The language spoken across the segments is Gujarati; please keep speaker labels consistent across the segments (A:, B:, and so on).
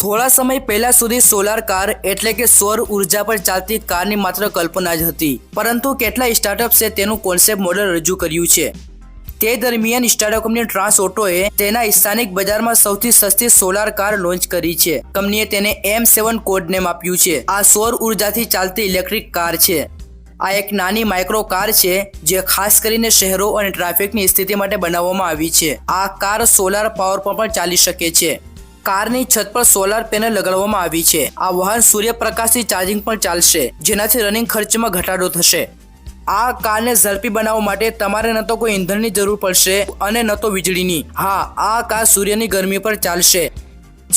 A: થોડા સમય પહેલા સુધી સોલાર કાર એટલે કે સૌર ઉર્જા પર ચાલતી કારની માત્ર કલ્પના જ હતી, પરંતુ કેટલા સ્ટાર્ટઅપ્સે તેનું કોન્સેપ્ટ મોડેલ રજૂ કર્યું છે। તે દરમિયાન સ્ટાર્ટઅપ કંપની ટ્રાન્સ ઓટોએ તેના સ્થાનિક બજારમાં સૌથી સસ્તી સોલાર કાર લોન્ચ કરી છે। કંપનીએ તેને M7 કોડ નેમ આપ્યું છે। આ સૌર ઉર્જાથી ચાલતી ઇલેક્ટ્રિક કાર છે। આ એક નાની માઇક્રો કાર છે જે ખાસ કરીને શહેરો અને ટ્રાફિકની સ્થિતિ માટે બનાવવામાં આવી છે। આ કાર સોલાર પાવર પર પણ ચાલી શકે છે। કારની છત પર સોલાર પેનલ લગાડવામાં આવી છે। આ વાહન સૂર્યપ્રકાશથી ચાર્જિંગ પણ ચાલશે, જેનાથી રનિંગ ખર્ચમાં ઘટાડો થશે। આ કારને ઝડપી બનાવવા માટે તમારે ન તો કોઈ ઈંધણની જરૂર પડશે અને ન તો વીજળીની। હા, આ કાર સૂર્યની ગરમી પર ચાલશે।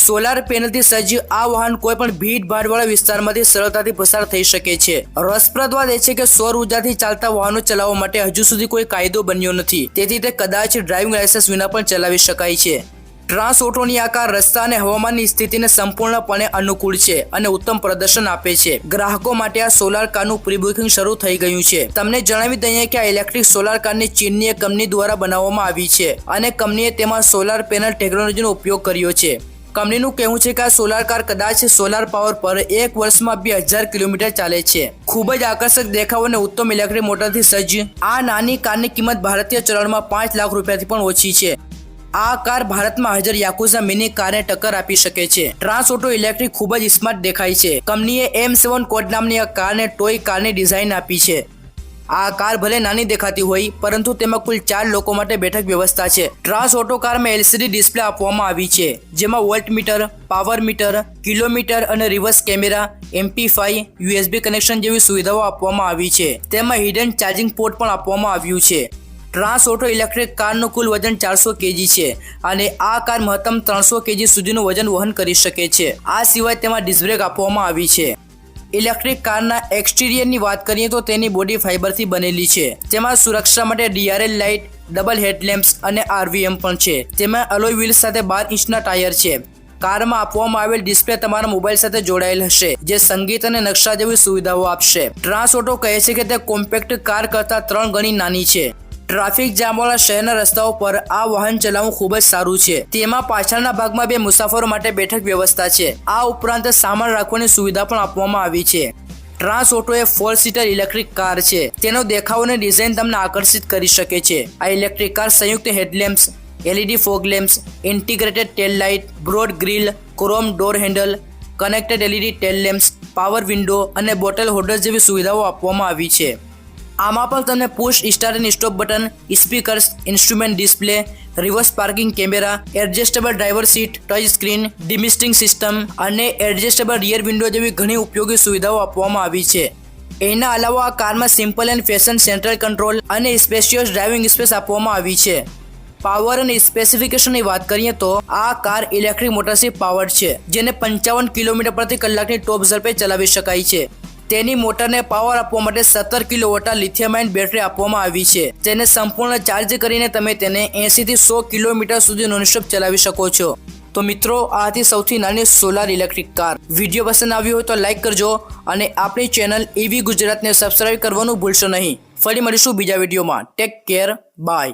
A: સોલાર પેનલથી સજ્જ આ વાહન કોઈ પણ ભીડભાડવાળા વિસ્તારમાંથી સરળતાથી પસાર થઈ શકે છે। રસપ્રદ વાત એ છે કે સૌર ઉર્જાથી ચાલતા વાહનો ચલાવવા માટે હજુ સુધી કોઈ કાયદો બન્યો નથી, તેથી તે કદાચ ડ્રાઇવિંગ લાયસન્સ વિના પણ ચલાવી શકાય છે। ટ્રાન્સ ઓટોની આ કાર રસ્તા અને હવામાનની સ્થિતિને સંપૂર્ણપણે અનુકૂળ છે અને ઉત્તમ પ્રદર્શન આપે છે। ગ્રાહકો માટે આ સોલાર કારનું પ્રી બુકિંગ શરૂ થઈ ગયું છે। તમને જણાવી દઈએ કે આ ઇલેક્ટ્રિક સોલાર કારની ચીનની એક કંપની દ્વારા બનાવવામાં આવી છે અને કંપનીએ તેમાં સોલાર પેનલ ટેકનોલોજીનો ઉપયોગ કર્યો છે। કંપનીનું કહેવું છે કે આ સોલાર કાર કદાચ સોલાર પાવર પર એક વર્ષમાં 2000 કિલોમીટર ચાલે છે। ખૂબ જ આકર્ષક દેખાવ અને ઉત્તમ ઇલેક્ટ્રિક મોટરથી સજ્જ આ નાની કારની કિંમત ભારતીય ચલણમાં 5 લાખ રૂપિયાથી પણ ઓછી છે। આ કાર ભારતમાં હાજર યાકુઝા મિની કારને ટક્કર આપી શકે છે। ટ્રાન્સ ઓટો ઇલેક્ટ્રિક ખૂબ જ સ્માર્ટ દેખાય છે। કંપનીએ M7 કોડ નામની આ કારને ટોય કારની ડિઝાઇન આપી છે। આ કાર ભલે નાની દેખાતી હોય, પરંતુ તેમાં કુલ 4 લોકો માટે બેઠક વ્યવસ્થા છે। ટ્રાન્સ ઓટો કારમાં LCD ડિસ્પ્લે આપવામાં આવી છે, જેમાં volt meter, power meter, kilometre અને reverse camera, MP5, USB connection જેવી સુવિધાઓ આપવામાં આવી છે। તેમાં હિડન ચાર્જિંગ પોર્ટ પણ આપવામાં આવ્યું છે। ટ્રાન્સ ઓટો ઇલેક્ટ્રિક કારનું કુલ વજન 400 kg છે અને આ કાર મહત્તમ 300 kg સુધીનું વજન વહન કરી શકે છે। આ સિવાય તેમાં ડિસ્ક બ્રેક આપવામાં આવી છે। ઇલેક્ટ્રિક કારના એક્સટીરિયરની વાત કરીએ તો તેની બોડી ફાઇબરથી બનેલી છે। તેમાં સુરક્ષા માટે DRL લાઇટ, ડબલ હેડલેમ્પ્સ અને RVM પણ છે। તેમાં એલોય વ્હીલ્સ સાથે 12 ઇંચના ટાયર છે। કારમાં આપવામાં આવેલ ડિસ્પ્લે તમારા મોબાઈલ સાથે જોડાયેલ હશે, જે સંગીત અને નકશા જેવી સુવિધાઓ આપશે। ટ્રાન્સ ઓટો કહે છે કે તે કોમ્પેક્ટ કાર કરતાં 3 ગણી નાની છે। ટ્રાફિક જામવાળા શહેરના રસ્તાઓ પર આ વાહન ચલાવવું ખૂબ જ સારું છે। તેમાં પાછળના ભાગમાં 2 મુસાફરો માટે બેઠક વ્યવસ્થા છે। આ ઉપરાંત સામાન રાખવાની સુવિધા પણ આપવામાં આવી છે। ટ્રાન્સ ઓટો એ 4 સીટર ઇલેક્ટ્રિક કાર છે। તેનો દેખાવ અને ડિઝાઇન તમને આકર્ષિત કરી શકે છે। આ ઇલેક્ટ્રિક કાર સંયુક્ત headlamps, LED fog lamps, integrated tail light, broad grille, chrome door handle, connected LED tail lamps, power window અને બોટલ હોલ્ડર જેવી સુવિધાઓ આપવામાં આવી છે। આમાં પણ તમને પુશ સ્ટાર્ટ અને stop button, speakers, instrument display, reverse parking camera, adjustable driver seat, touch screen, demisting system અને એડજસ્ટેબલ રિયર વિન્ડો જેવી ઘણી ઉપયોગી સુવિધાઓ આપવામાં આવી છે। એના અલાવા આ કારમાં simple and fashion central control અને સ્પેશિયસ ડ્રાઇવિંગ સ્પેસ આપવામાં આવી છે। પાવર અને સ્પેસિફિકેશનની વાત કરીએ તો આ કાર ઇલેક્ટ્રિક મોટરથી પાવર્ડ છે, જેને 55 કિલોમીટર પ્રતિ કલાકની ટોપ ઝડપે ચલાવી શકાય છે। તેની મોટરને પાવર આપવા માટે 17 કિલોવોટ લિથિયમ આયન બેટરી આપવામાં આવી છે। તેને સંપૂર્ણ ચાર્જ કરીને તમે તેને 80 થી 100 કિલોમીટર સુધી નોનસ્ટોપ ચલાવી શકો છો। તો મિત્રો, આ હતી સૌથી નાની સોલાર ઇલેક્ટ્રિક કાર। વિડીયો પસંદ આવ્યો હોય તો લાઇક કરજો અને આપણી ચેનલ EV ગુજરાતને સબસ્ક્રાઇબ કરવાનું ભૂલશો નહીં। ફરી મળીશું બીજા વિડીયોમાં। Take care, by.